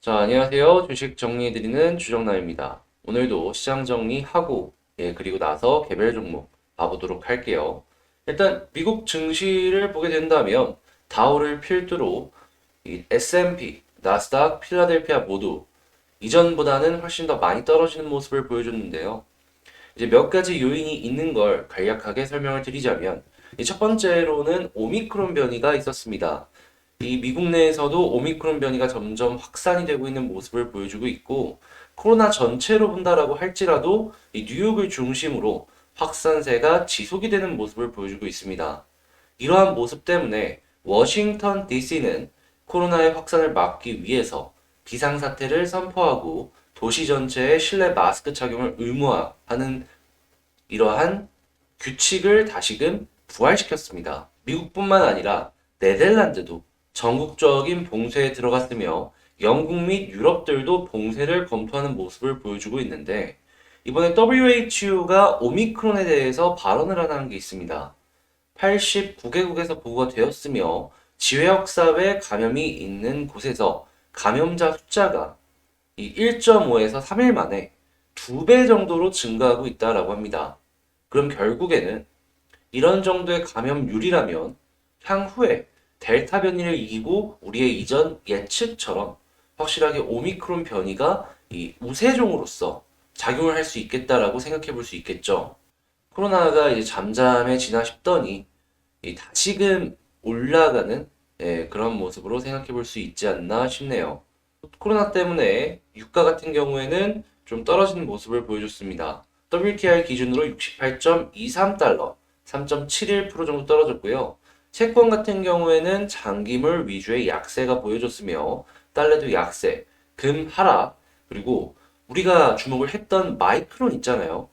자, 안녕하세요. 주식 정리해드리는 주정남입니다. 오늘도 시장 정리하고, 그리고 나서 개별 종목 봐보도록 할게요. 일단, 미국 증시를 보게 된다면, 다우를 필두로 이 S&P, 나스닥, 필라델피아 모두 이전보다는 훨씬 더 많이 떨어지는 모습을 보여줬는데요. 이제 몇 가지 요인이 있는 걸 간략하게 설명을 드리자면, 이 첫 번째로는 오미크론 변이가 있었습니다. 이 미국 내에서도 오미크론 변이가 점점 확산이 되고 있는 모습을 보여주고 있고, 코로나 전체로 본다라고 할지라도 이 뉴욕을 중심으로 확산세가 지속이 되는 모습을 보여주고 있습니다. 이러한 모습 때문에 워싱턴 DC는 코로나의 확산을 막기 위해서 비상사태를 선포하고 도시 전체에 실내 마스크 착용을 의무화하는 이러한 규칙을 다시금 부활시켰습니다. 미국뿐만 아니라 네덜란드도 전국적인 봉쇄에 들어갔으며 영국 및 유럽들도 봉쇄를 검토하는 모습을 보여주고 있는데 이번에 WHO가 오미크론에 대해서 발언을 하나 한 게 있습니다. 89개국에서 보고가 되었으며 지회역사회 감염이 있는 곳에서 감염자 숫자가 이 1.5에서 3일 만에 2배 정도로 증가하고 있다라고 합니다. 그럼 결국에는 이런 정도의 감염률이라면 향후에 델타 변이를 이기고 우리의 이전 예측처럼 확실하게 오미크론 변이가 이 우세종으로서 작용을 할 수 있겠다라고 생각해 볼 수 있겠죠. 코로나가 이제 잠잠해지나 싶더니 다시금 올라가는 그런 모습으로 생각해 볼 수 있지 않나 싶네요. 코로나 때문에 유가 같은 경우에는 좀 떨어지는 모습을 보여줬습니다. WTI 기준으로 68.23달러, 3.71% 정도 떨어졌고요. 채권 같은 경우에는 장기물 위주의 약세가 보여줬으며 달러도 약세, 금 하락, 그리고 우리가 주목을 했던 마이크론 있잖아요.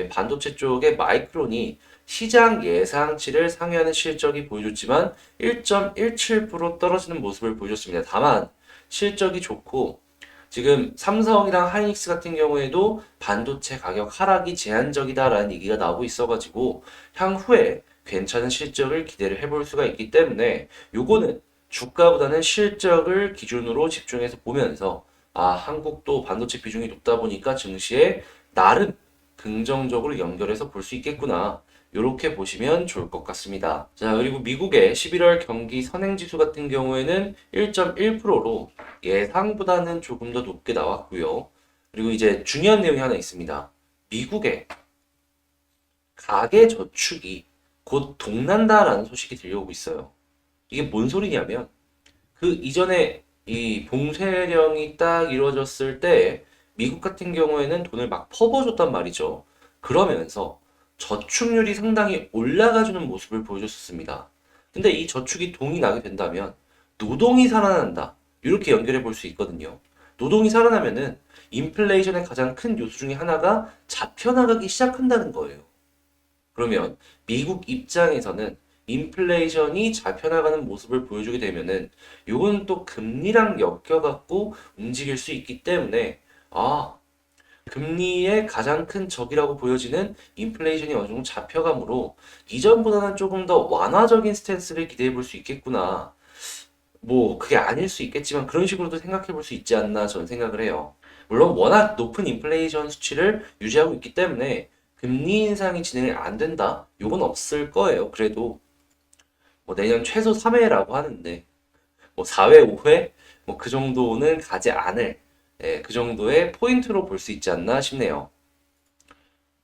반도체 쪽의 마이크론이 시장 예상치를 상회하는 실적이 보여줬지만 1.17% 떨어지는 모습을 보여줬습니다. 다만 실적이 좋고 지금 삼성이랑 하이닉스 같은 경우에도 반도체 가격 하락이 제한적이다라는 얘기가 나오고 있어가지고 향후에 괜찮은 실적을 기대를 해볼 수가 있기 때문에 요거는 주가보다는 실적을 기준으로 집중해서 보면서 한국도 반도체 비중이 높다 보니까 증시에 나름 긍정적으로 연결해서 볼 수 있겠구나. 이렇게 보시면 좋을 것 같습니다. 자, 그리고 미국의 11월 경기 선행지수 같은 경우에는 1.1%로 예상보다는 조금 더 높게 나왔고요. 그리고 이제 중요한 내용이 하나 있습니다. 미국의 가계 저축이 곧 동난다라는 소식이 들려오고 있어요. 이게 뭔 소리냐면 그 이전에 이 봉쇄령이 딱 이루어졌을 때 미국 같은 경우에는 돈을 막 퍼부어줬단 말이죠. 그러면서 저축률이 상당히 올라가주는 모습을 보여줬었습니다. 근데 이 저축이 동이 나게 된다면 노동이 살아난다. 이렇게 연결해 볼 수 있거든요. 노동이 살아나면은 인플레이션의 가장 큰 요소 중에 하나가 잡혀나가기 시작한다는 거예요. 그러면 미국 입장에서는 인플레이션이 잡혀나가는 모습을 보여주게 되면은 요건 또 금리랑 엮여갖고 움직일 수 있기 때문에 금리의 가장 큰 적이라고 보여지는 인플레이션이 어느 정도 잡혀가므로 이전보다는 조금 더 완화적인 스탠스를 기대해 볼 수 있겠구나. 뭐 그게 아닐 수 있겠지만 그런 식으로도 생각해 볼 수 있지 않나 저는 생각을 해요. 물론 워낙 높은 인플레이션 수치를 유지하고 있기 때문에 금리 인상이 진행이 안 된다? 요건 없을 거예요. 그래도 뭐 내년 최소 3회라고 하는데 뭐 4회, 5회 뭐 그 정도는 가지 않을 그 정도의 포인트로 볼 수 있지 않나 싶네요.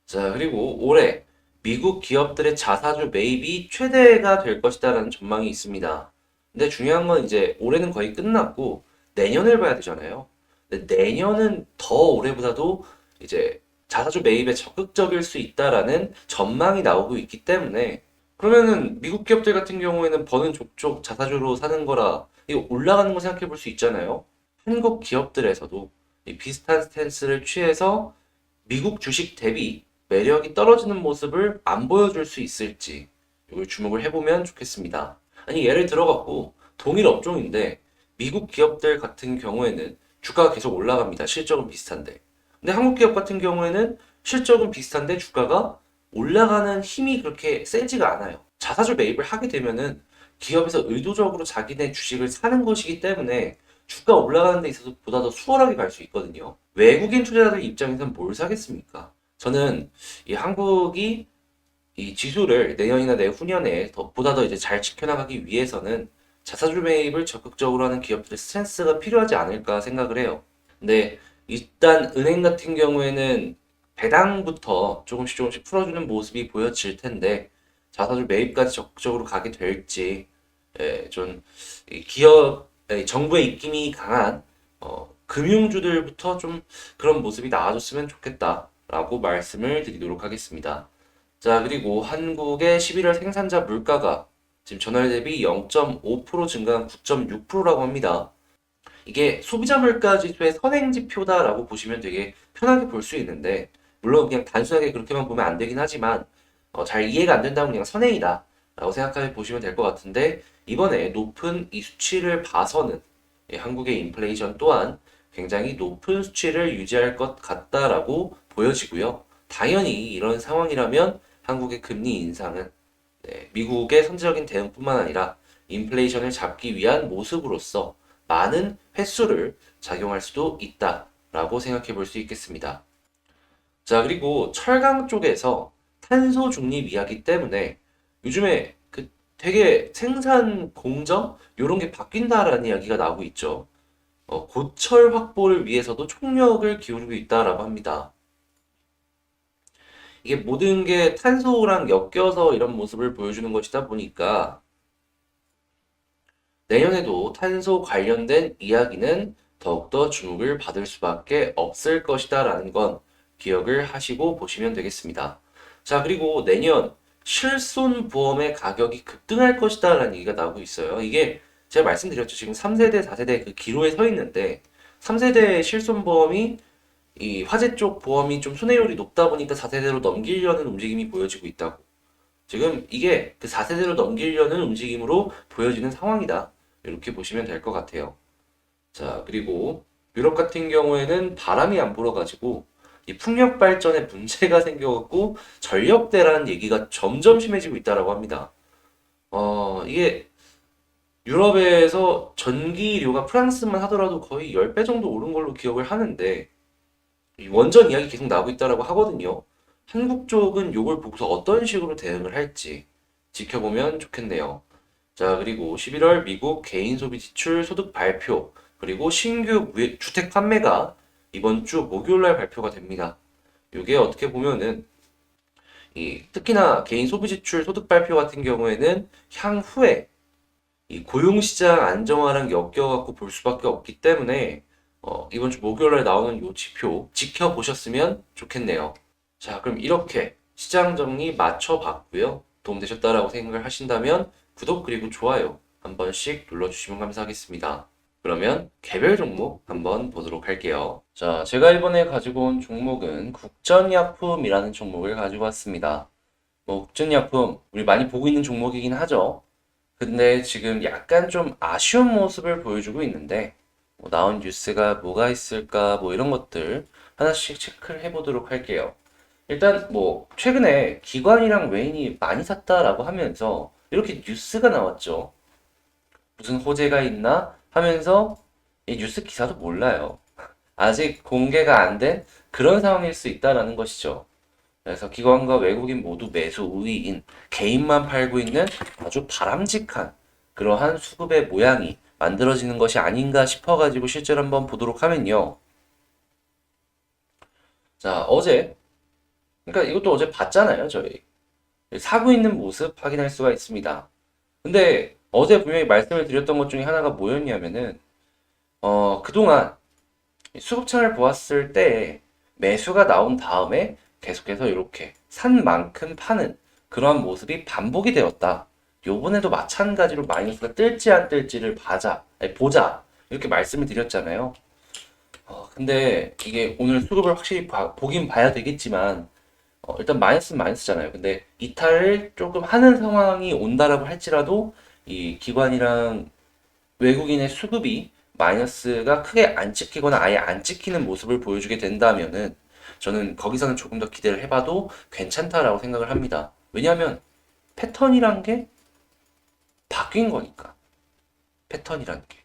자, 그리고 올해 미국 기업들의 자사주 매입이 최대가 될 것이다라는 전망이 있습니다. 근데 중요한 건 이제 올해는 거의 끝났고 내년을 봐야 되잖아요. 근데 내년은 더 올해보다도 이제 자사주 매입에 적극적일 수 있다라는 전망이 나오고 있기 때문에 그러면은 미국 기업들 같은 경우에는 버는 족족 자사주로 사는 거라 이거 올라가는 거 생각해 볼 수 있잖아요. 한국 기업들에서도 이 비슷한 스탠스를 취해서 미국 주식 대비 매력이 떨어지는 모습을 안 보여줄 수 있을지 이걸 주목을 해보면 좋겠습니다. 아니 예를 들어갖고 동일 업종인데 미국 기업들 같은 경우에는 주가가 계속 올라갑니다. 실적은 비슷한데. 근데 한국 기업 같은 경우에는 실적은 비슷한데 주가가 올라가는 힘이 그렇게 세지가 않아요. 자사주 매입을 하게 되면은 기업에서 의도적으로 자기네 주식을 사는 것이기 때문에 주가 올라가는 데 있어서 보다 더 수월하게 갈 수 있거든요. 외국인 투자자들 입장에서는 뭘 사겠습니까? 저는 이 한국이 이 지수를 내년이나 내후년에 보다 더 이제 잘 지켜나가기 위해서는 자사주 매입을 적극적으로 하는 기업들의 스탠스가 필요하지 않을까 생각을 해요. 근데 일단 은행 같은 경우에는 배당부터 조금씩 풀어주는 모습이 보여질 텐데 자사주 매입까지 적극적으로 가게 될지 좀 기업 정부의 입김이 강한 금융주들부터 좀 그런 모습이 나와줬으면 좋겠다라고 말씀을 드리도록 하겠습니다. 자, 그리고 한국의 11월 생산자 물가가 지금 전월 대비 0.5% 증가한 9.6%라고 합니다. 이게 소비자 물가 지수의 선행지표다라고 보시면 되게 편하게 볼 수 있는데, 물론 그냥 단순하게 그렇게만 보면 안 되긴 하지만, 잘 이해가 안 된다면 그냥 선행이다 라고 생각해 보시면 될 것 같은데, 이번에 높은 이 수치를 봐서는 한국의 인플레이션 또한 굉장히 높은 수치를 유지할 것 같다라고 보여지고요. 당연히 이런 상황이라면 한국의 금리 인상은 미국의 선제적인 대응뿐만 아니라 인플레이션을 잡기 위한 모습으로서 많은 횟수를 작용할 수도 있다라고 생각해 볼 수 있겠습니다. 자, 그리고 철강 쪽에서 탄소 중립 이야기 때문에 요즘에 그 되게 생산 공정 이런 게 바뀐다라는 이야기가 나오고 있죠. 고철 확보를 위해서도 총력을 기울이고 있다라고 합니다. 이게 모든 게 탄소랑 엮여서 이런 모습을 보여주는 것이다 보니까 내년에도 탄소 관련된 이야기는 더욱더 주목을 받을 수밖에 없을 것이다라는 건 기억을 하시고 보시면 되겠습니다. 자, 그리고 내년 실손보험의 가격이 급등할 것이다라는 얘기가 나오고 있어요. 이게 제가 말씀드렸죠. 지금 3세대, 4세대 그 기로에 서 있는데 3세대 실손보험이 이 화재 쪽 보험이 좀 손해율이 높다 보니까 4세대로 넘기려는 움직임이 보여지고 있다고. 지금 이게 그 4세대로 넘기려는 움직임으로 보여지는 상황이다. 이렇게 보시면 될 것 같아요. 자, 그리고 유럽 같은 경우에는 바람이 안 불어가지고 이 풍력 발전에 문제가 생겨갖고 전력대라는 얘기가 점점 심해지고 있다라고 합니다. 이게 유럽에서 전기료가 프랑스만 하더라도 거의 10배 정도 오른 걸로 기억을 하는데 이 원전 이야기 계속 나오고 있다라고 하거든요. 한국 쪽은 이걸 보고서 어떤 식으로 대응을 할지 지켜보면 좋겠네요. 자, 그리고 11월 미국 개인 소비 지출 소득 발표, 그리고 신규 주택 판매가 이번 주 목요일 날 발표가 됩니다. 이게 어떻게 보면은 특히나 개인 소비 지출 소득 발표 같은 경우에는 향후에 이 고용시장 안정화랑 엮여갖고 볼 수밖에 없기 때문에 이번 주 목요일 날 나오는 이 지표 지켜보셨으면 좋겠네요. 자, 그럼 이렇게 시장 정리 맞춰봤고요. 도움되셨다라고 생각을 하신다면 구독 그리고 좋아요 한 번씩 눌러주시면 감사하겠습니다. 그러면 개별 종목 한번 보도록 할게요. 자, 제가 이번에 가지고 온 종목은 국전약품이라는 종목을 가지고 왔습니다. 국전약품 우리 많이 보고 있는 종목이긴 하죠. 근데 지금 약간 좀 아쉬운 모습을 보여주고 있는데 나온 뉴스가 뭐가 있을까 이런 것들 하나씩 체크를 해보도록 할게요. 일단 최근에 기관이랑 외인이 많이 샀다라고 하면서 이렇게 뉴스가 나왔죠. 무슨 호재가 있나 하면서 이 뉴스 기사도 몰라요. 아직 공개가 안 된 그런 상황일 수 있다라는 것이죠. 그래서 기관과 외국인 모두 매수 우위인 개인만 팔고 있는 아주 바람직한 그러한 수급의 모양이 만들어지는 것이 아닌가 싶어가지고 실제로 한번 보도록 하면요. 자, 그러니까 이것도 어제 봤잖아요, 저희. 사고 있는 모습 확인할 수가 있습니다. 근데 어제 분명히 말씀을 드렸던 것 중에 하나가 뭐였냐면은, 그동안 수급창을 보았을 때 매수가 나온 다음에 계속해서 이렇게 산 만큼 파는 그러한 모습이 반복이 되었다. 요번에도 마찬가지로 마이너스가 뜰지 안 뜰지를 보자. 이렇게 말씀을 드렸잖아요. 근데 이게 오늘 수급을 확실히 보긴 봐야 되겠지만, 일단 마이너스는 마이너스잖아요. 근데 이탈을 조금 하는 상황이 온다라고 할지라도 이 기관이랑 외국인의 수급이 마이너스가 크게 안 찍히거나 아예 안 찍히는 모습을 보여주게 된다면은 저는 거기서는 조금 더 기대를 해봐도 괜찮다라고 생각을 합니다. 왜냐하면 패턴이란 게 바뀐 거니까. 패턴이란 게.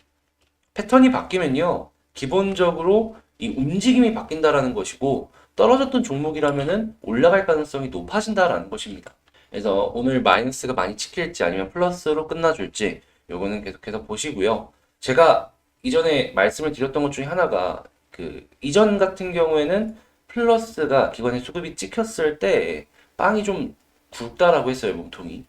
패턴이 바뀌면요. 기본적으로 이 움직임이 바뀐다라는 것이고 떨어졌던 종목이라면은 올라갈 가능성이 높아진다라는 것입니다. 그래서 오늘 마이너스가 많이 찍힐지 아니면 플러스로 끝나줄지 요거는 계속해서 보시고요. 제가 이전에 말씀을 드렸던 것 중에 하나가 그 이전 같은 경우에는 플러스가 기관의 수급이 찍혔을 때 빵이 좀 굵다라고 했어요, 몸통이.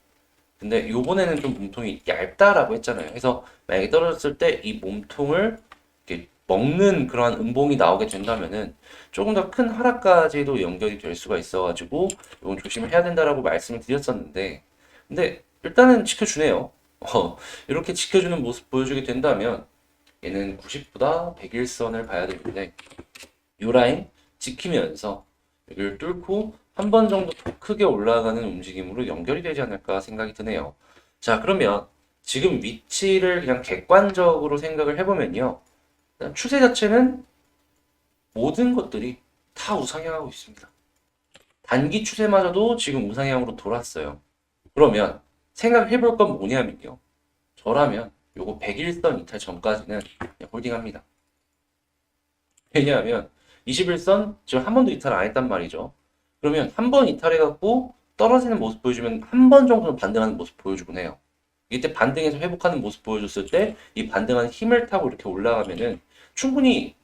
근데 요번에는 좀 몸통이 얇다라고 했잖아요. 그래서 만약에 떨어졌을 때 이 몸통을 이렇게 먹는 그러한 음봉이 나오게 된다면은 조금 더 큰 하락까지도 연결이 될 수가 있어가지고 이건 조심을 해야 된다라고 말씀을 드렸었는데, 근데 일단은 지켜주네요. 이렇게 지켜주는 모습 보여주게 된다면 얘는 90보다 101선을 봐야 되는데 이 라인 지키면서 여기를 뚫고 한 번 정도 더 크게 올라가는 움직임으로 연결이 되지 않을까 생각이 드네요. 자, 그러면 지금 위치를 그냥 객관적으로 생각을 해보면요. 일단 추세 자체는 모든 것들이 다 우상향하고 있습니다. 단기 추세마저도 지금 우상향으로 돌았어요. 그러면 생각해볼 건 뭐냐면요. 저라면 요거 101선 이탈 전까지는 그냥 홀딩합니다. 왜냐하면 21선 지금 한 번도 이탈 안 했단 말이죠. 그러면 한 번 이탈해갖고 떨어지는 모습 보여주면 한 번 정도는 반등하는 모습 보여주곤 해요. 이때 반등해서 회복하는 모습 보여줬을 때 이 반등하는 힘을 타고 이렇게 올라가면은 충분히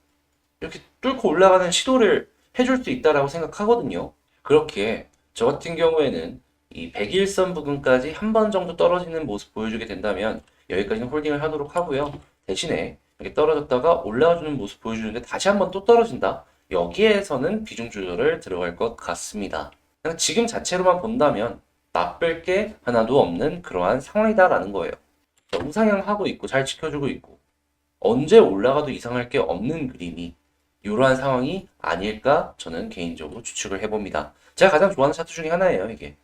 이렇게 뚫고 올라가는 시도를 해줄 수 있다라고 생각하거든요. 그렇게 저 같은 경우에는 이 101선 부근까지 한 번 정도 떨어지는 모습 보여주게 된다면 여기까지는 홀딩을 하도록 하고요. 대신에 이렇게 떨어졌다가 올라와주는 모습 보여주는데 다시 한 번 또 떨어진다. 여기에서는 비중 조절을 들어갈 것 같습니다. 그냥 지금 자체로만 본다면 나쁠 게 하나도 없는 그러한 상황이다라는 거예요. 우상향하고 있고 잘 지켜주고 있고 언제 올라가도 이상할 게 없는 그림이 이러한 상황이 아닐까 저는 개인적으로 추측을 해봅니다. 제가 가장 좋아하는 차트 중에 하나예요, 이게.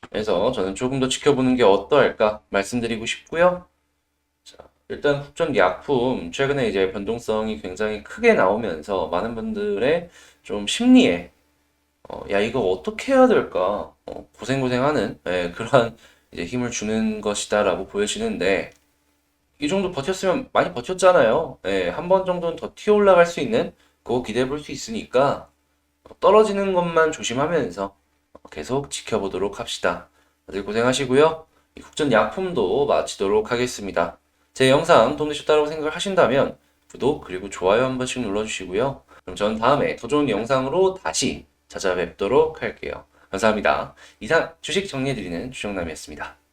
그래서 저는 조금 더 지켜보는 게 어떠할까 말씀드리고 싶고요. 자, 일단 국전 약품 최근에 이제 변동성이 굉장히 크게 나오면서 많은 분들의 좀 심리에 야 이거 어떻게 해야 될까 고생고생하는 그러한 이제 힘을 주는 것이다라고 보여지는데 이 정도 버텼으면 많이 버텼잖아요. 한 번 정도는 더 튀어 올라갈 수 있는 그거 기대해 볼 수 있으니까 떨어지는 것만 조심하면서 계속 지켜보도록 합시다. 다들 고생하시고요. 이 국전 약품도 마치도록 하겠습니다. 제 영상 도움되셨다고 생각을 하신다면 구독 그리고 좋아요 한 번씩 눌러주시고요. 그럼 전 다음에 더 좋은 영상으로 다시 찾아뵙도록 할게요. 감사합니다. 이상 주식 정리해드리는 주정남이었습니다.